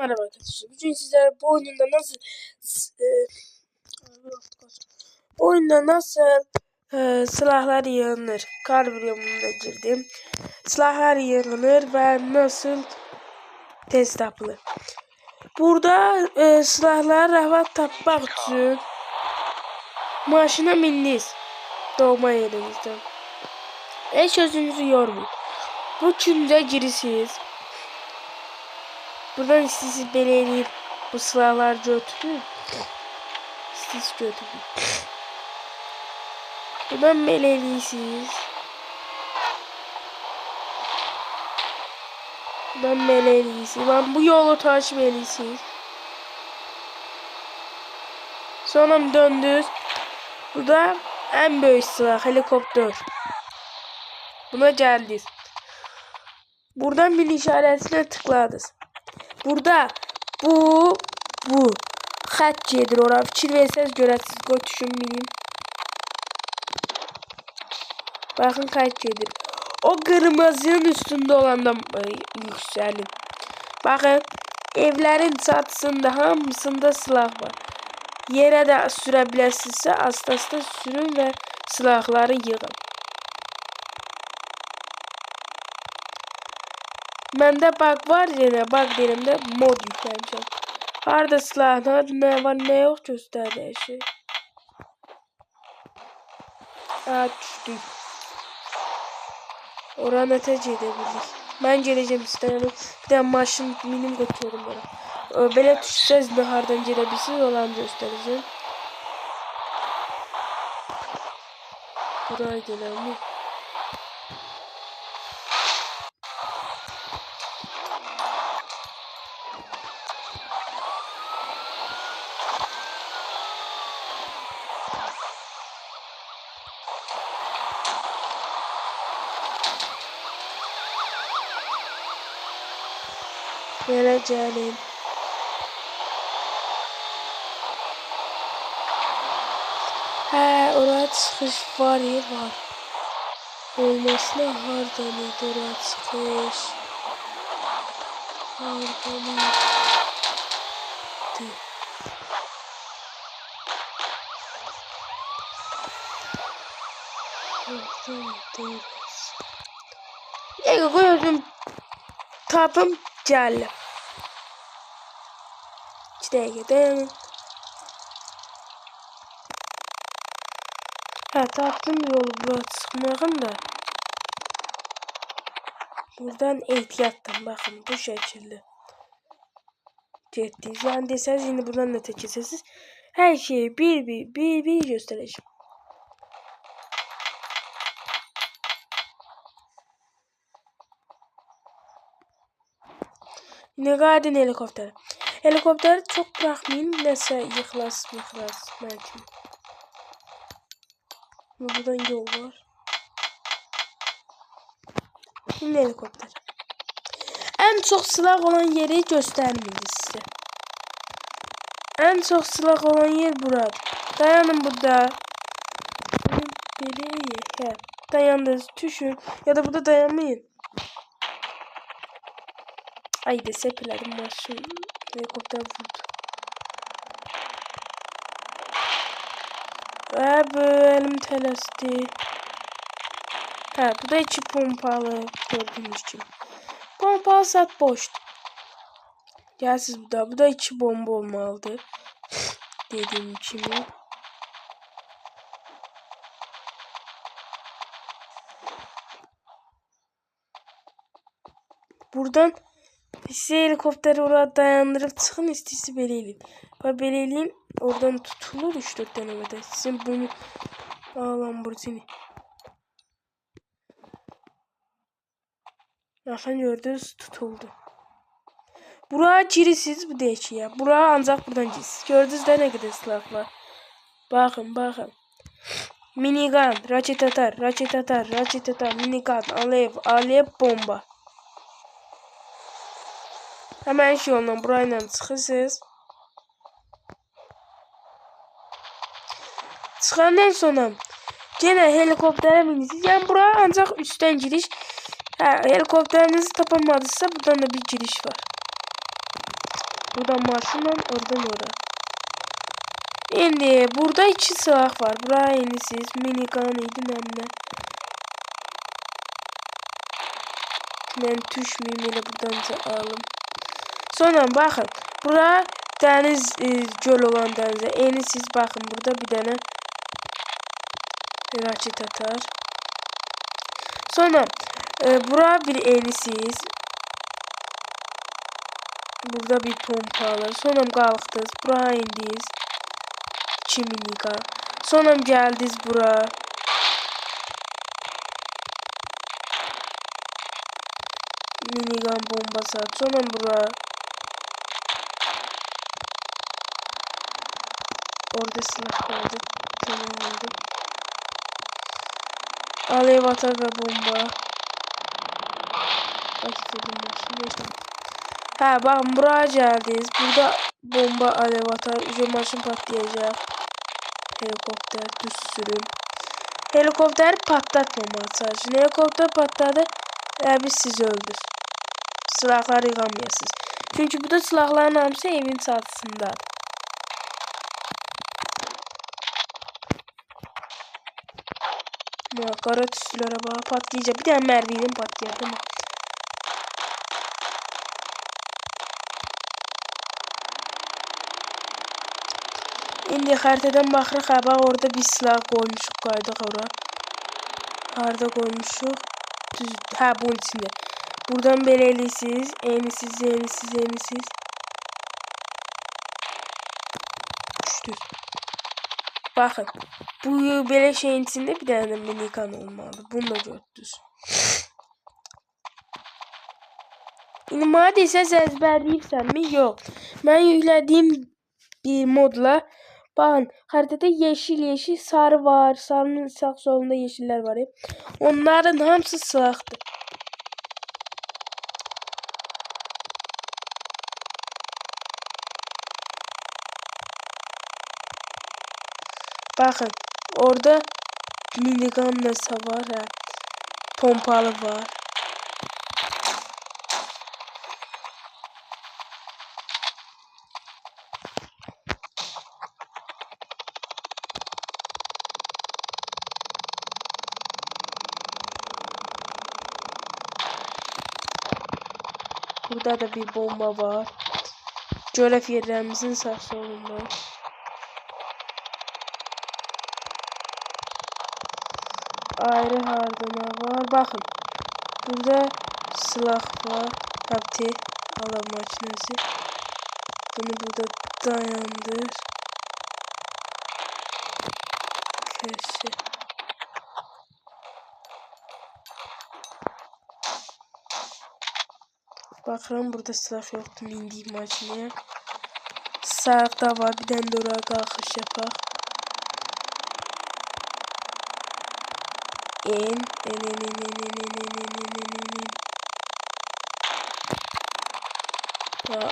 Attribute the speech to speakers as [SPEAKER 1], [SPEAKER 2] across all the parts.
[SPEAKER 1] Merhaba arkadaşlar. Bugün sizlere bu oyunda nasıl silahlar yığınır. Kar bölümüne girdim. Silahlar yığınır ve nasıl test yapılır. Burada silahları rahat tapmak için maşına bindiniz. Doğma yerinizden. Hiç özünüzü yormayın. Bu çünce girirsiniz. Buradan sizi belirleyip bu silahlar götürür. Siz götürün. Buradan belirliysiniz. Buradan belirliysiniz. Ben bu yolu takip ediyorsunuz. Sonra döndünüz. Burada en büyük silah helikopter. Buna geldiniz. Buradan bir işaretine tıkladınız. Burada bu kaç yedir oraya fikir verseniz görəsiniz. Qoy düşünmeyeyim. Bakın kaç yedir. O kırmızının üstünde olan da yükselin. Bakın evlerin çatısında hamısında silah var. Yere de sürebilirsinizse asta sürün ve silahları yığın. Bende bug var yine bug derimde mod yükleneceğim. Harda silahlar ne var ne yok gösterdi her şey. Düştük. Oranı netice edebildik. Ben geleceğim isterim. Bir de maşın minim götürüyorum bana. Böyle düşseniz ne hardan gelebilirsiniz olan göstereceğim. Buraya gelelim. Geleceğim. Oraya çıkış var ya var. Olmasına hardan idi oraya çıkış. Hardan idi. Ego koyuyorum. Tapım geldi. İşte gidelim. Taptım yolu buraya çıkmağım da. Buradan ehtiyattan bakın bu şekilde. Ciddiyiz. Yani deseniz yine buradan da tekesesiz. Her şeyi bir göstereceğim. Yine gadin helikopter. Helikopteri çok bırakmayın. Neyse yıkılas belki. Buradan yol var. Yine helikopter. En çok silah olan yeri göstermeyeyim size. En çok silah olan yer burada. Dayanın burada. Dayandınız. Düşün. Ya da burada dayanmayın. Ay desepelerim maşın. Helikopter vurdu. Ve elim telesti. Bu da içi pompalı gördüğünüz gibi. Pompalı sat boştu. Gelsiz bu da içi bomba olmalıdır. Dediğim gibi. Buradan size helikopteri oraya dayandırıp çıkın istisi belirleyin. Ve belirleyin oradan tutulur 3-4 denemede. Sizin bunu Lamborghini. Bakın gördünüz tutuldu. Buraya girisiz bu değişiyor ya. Buraya ancak buradan girisiz. Gördünüz de ne kadar silah var. Bakın. Minigun, raket atar, minigun, alev, bomba. Hemen şu yoldan burayla çıkırsınız. Çıkandan sonra gene helikoptere binirsiniz. Yani buraya ancak üstten giriş. Helikopterinizi tapamadıysa buradan da bir giriş var. Buradan maşınla oradan oraya. Şimdi burada iki silah var. Buraya inisiz. Minigun idi mənimle. Ben düşmeyeyim elə buradan alım. Sonra bakın. Bura deniz göl olan denize. Enisiz bakın burada bir tane raket atar. Sonra bura bir enisiz. Burada bir pompalı. Sonra qalxdınız. Bura indiniz. 2 minigun. Sonra gəldiniz bura. Minigun bombası at. Sonra bura. Orada silah vardı. Tamam oldu. Alev atar ve bomba. Açtırdım maşını. Ha bakın buraya geldiniz. Burada bomba alev atar. Üce maşın patlayacak. Helikopter düz sürün. Helikopter patlatmamaya çalışın. Helikopter patladı. Biz siz öldür. Silahları yıkamayasınız. Çünkü bu da silahların hamısı evin çatısındadır. Qara tüstülərə bax, patlayacaq. Bir dənə mərmiylə patlayacaq. İndi xəritədən baxırıq, bax orada bir silah qoymuşuq, qaydıq ora. Harda qoymuşuq? Düz, hə, bunun içində. Buradan belə eləyirsiniz, enisiz. Düşdür. Baxın, bu belə şeyin içində bir dənə minigun olmalı. Bunu da gördünüz. İndi mənə desəz əzbərləyibsənmi? Yox. Mən yüklədiyim bir modla, baxın, xəritədə yeşil, sarı var. Sarının sağ solunda yeşillər var. Onların hamısı silahdır. Bakın orada minigun mesela var ha. Pompalı var. Burada da bir bomba var. Coğrafya yerlerimizin sağ solunda. Ayrı hardına var. Bakın. Burada silah var. Hapti. Alam makinesi. Bunu burada dayandır. Keşke. Bakıram burada silah yoktu. Mindiğim makineye. Sağda var. Bir tane de oraya kalkış yapak. En.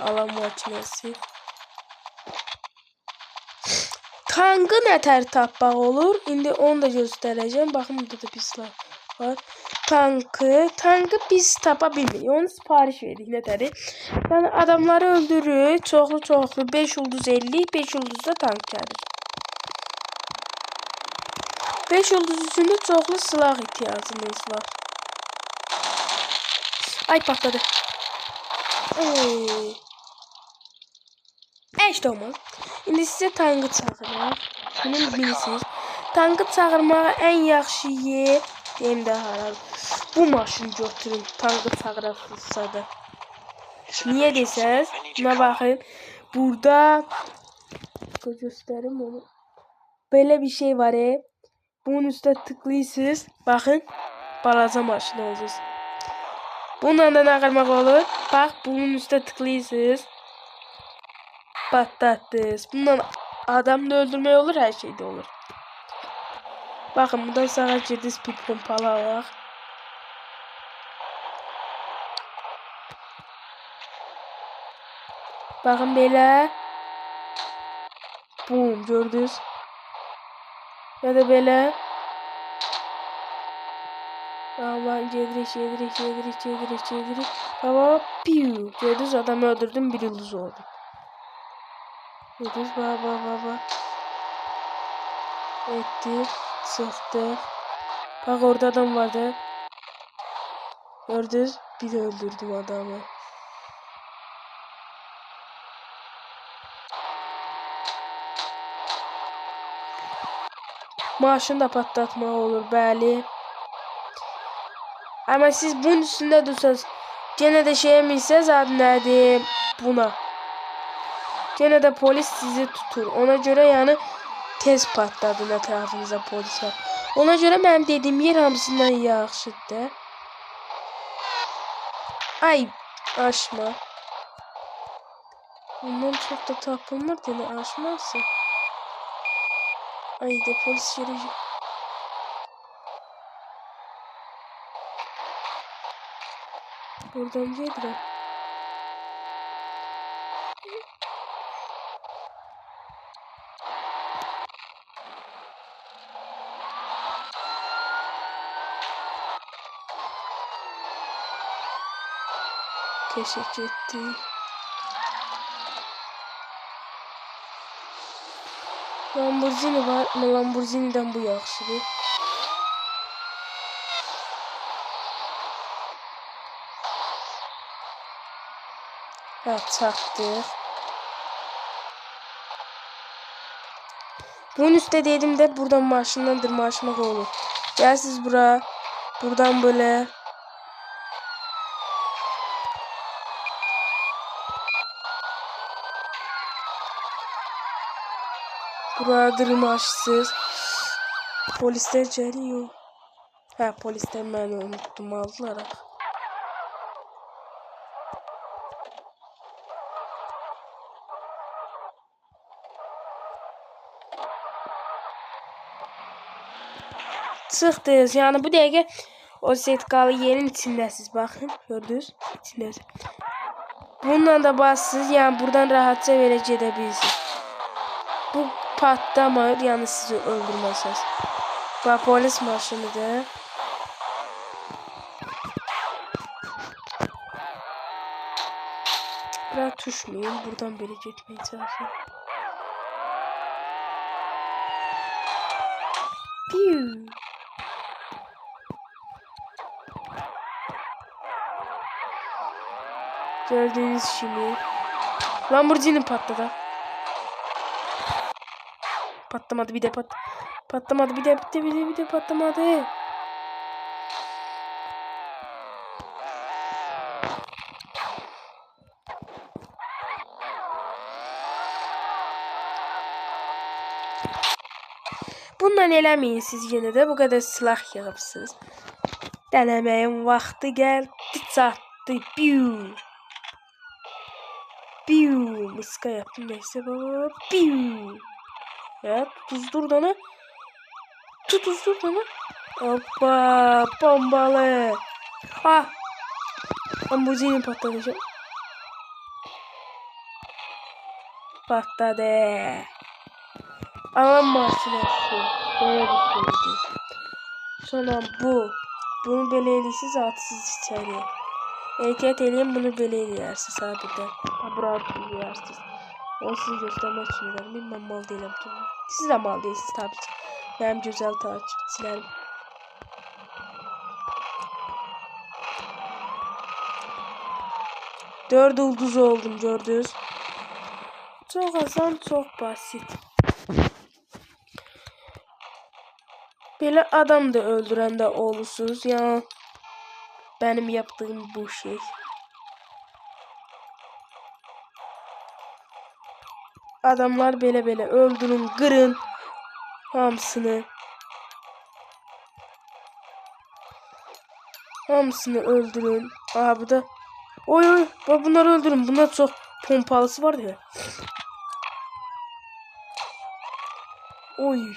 [SPEAKER 1] Alan makinesi. Tankı nətər tapmaq olur? İndi onu da göstərəcəm. Baxın burada da bir silah var. Tankı biz tapa bilmirik. Onu sipariş verdik nətəri. Yəni adamları öldürür. Çoxlu 5 ulduz 50, 5 ulduzda tank gəlir. 5 ulduz üstündə çoxlu silah ihtiyacımız var. Ay patladı. İşte olmaz. İndi sizə tankı çağırır. Bunu bilirsiniz. Tankı çağırmağa ən yaxşı yer deyim də haral. Bu maşını götürün. Tankı çağırasınızsa da. Niye desəz? Buna baxın. Burada göstərim onu. Böyle bir şey var. Bunun üstüne tıklıyorsunuz. Bakın. Balaca maşını olacaq. Bununla da nağırmaq olur. Bak bunun üstüne tıklıyorsunuz. Patlattınız. Bundan adam da öldürmək olur. Her şeyde olur. Bakın buradan sağa girdiniz. Bir pompalı alaq. Bakın belə. Bum gördünüz. Ya da belə. Aman gedirik. Baba piu. Gördünüz adamı öldürdüm. Bir yıldız oldu. Gördünüz, bak. Ettik, sıktık. Bak orada adam vardı. Gördünüz, bir de öldürdüm adamı. Maaşını da patlatma olur, bəli. Ama siz bunun üstünde dursanız, gene de şey eminseniz adı nedir buna. Gene de polis sizi tutur. Ona göre yani tez patladın etrafınıza polis var. Ona göre benim dediğim yer hamısından yaxşıdır. Ay aşma. Bundan çok da tapılmır dedi aşmazsa. Ay de polis yeri. Buradan gelir. Teşekkür ettim. Lamborghini var ama Lamborghini'den bu yaxşıdır. Ha, çatdıq. Bunun üstte dedim de buradan maşından dırmaşmaq olur. Gəlsiz bura. Buradan böyle. Buraya dırmaşsız. Polisler geliyor. Ha, polisler beni unuttum, aldılar. Çıxdınız. Yani bu dəqiqə o setkalı yerin içindəsiz. Bakın, gördünüz? İçindəsiz. Bununla da bassız. Yani buradan rahatça verə gedə bilirsiniz. Bu patlamır. Yani sizi öldürməsiniz. Bak, polis maşınıdır. Biraz düşmeyin. Buradan beri gitmeye çalışın. Piu. Gördüğünüz şimdi. Lamborghini patladı. Patlamadı, bir de patlamadı, bir de patlamadı. Bundan eləməyin siz yenə də bu qədər silah yığıbsınız. Dənəməyin vaxtı gəldi, çatdı. Piu. Piu. Mıska yaptım neyse baba. Piu. Ya tutuzdur dana. Tutuzdur dana. Hoppa. Bombalı. Ha. Lamborghini patlatacağım. Patladı. Alan maşinası. Böyle bir şeydi. Sonra bu. Bunu belə eləyəsiniz, atsız içəri. Ehtiyat eləyin, bunu belə eləyərsiniz sabitdən. Bura eləyərsiniz. Onu sizi göstərmək üçün elədim. Mən mal deyiləm. Siz də mal deyilsiniz tabii ki. Mənim gözəl takipçilərim. Dörd ulduz oldum, gördünüz. Çok asan, çok basit. Böyle adam da öldüren de olursunuz ya. Benim yaptığım bu şey. Adamlar böyle öldürün, kırın hamısını. Hamısını öldürün. Aha bu da. Oy bunları öldürün. Bunlar çok pompalısı var ya. Oy.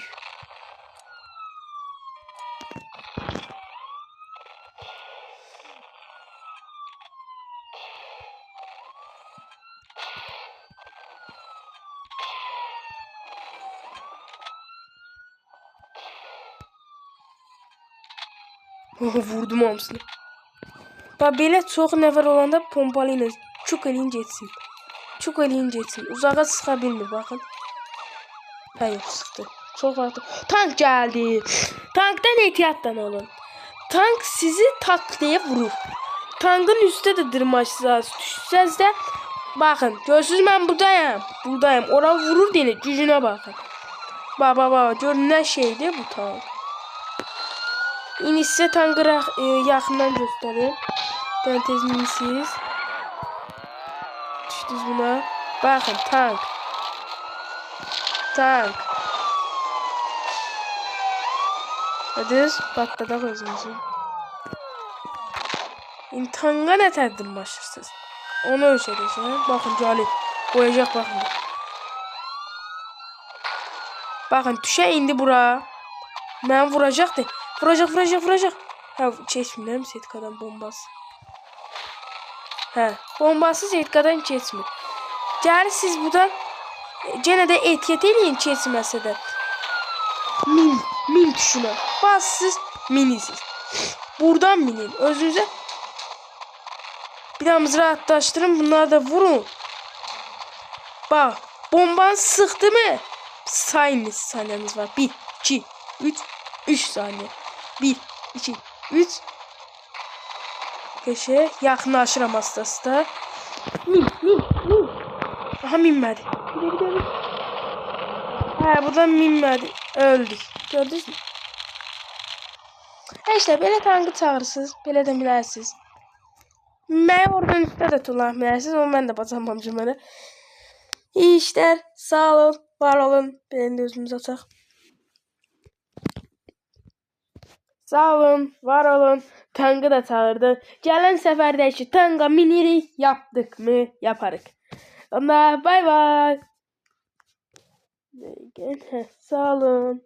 [SPEAKER 1] Vurdum hamısını. Bak belə çox nəfər olanda pompalı ilə çuk eləyin getsin. Çok eləyin getsin. Uzağa sıxa bilmir baxın. Hə yox sıxdı. Çox vaxt. Tank gəldi. Tankdan ehtiyatla olun. Tank sizi tak diye vurur. Tankın üstə də dırmaşsaz, düşsəz də baxın. Görürsüz mən buradayım. Buradayım. Ora vurur deyil. Gücünə baxın. Baba gör nə şeydir bu tank. İndi sizə tankı yaxından göstərim. Ben tez minisiz. Düşdünüz buna. Baxın tank. Tank. Hadi patladaq özümüzü. İndi tanka nə təddirmaşırsınız? Onu ölçəcəksən. Baxın gəlib. Qoyacaq baxın. Baxın düşə indi bura. Mən vuracaqdı. Vuracaq. Hə keçmirəm setkadan bombası. Hə bombasız setkadan keçmir. Gəlir siz buradan yenə də ehtiyat eləyin keçməsə də. Min tuşuna bassız minisiz. Buradan minin. Özünüzə bir daha mızraqlaşdırın. Bunları da vurun. Bak bombanı sıktı mı? Sayın saniyeniz var. 1, 2, 3 saniye. 1, 2, 3. Köşeye yaxınlaşıram hastası. Min. Aha minmədi. Gidelim. Ha buradan minmədi. Öldük. Gördünüz mü? İşte belə tankı çağırırsınız. Belə də bilərsiniz. Mən oradan üstə də tullanıb bilərsiniz. Onu mən də bacanmamışım mənə. İyi işler. Sağ olun. Var olun. Benim de özümüz açaq. Sağ olun. Var olun. Tankı da çağırdı. Gələn səfərdəki tanka minirik. Yaptık mı? Yaparıq. Onda bay bay. Sağ olun.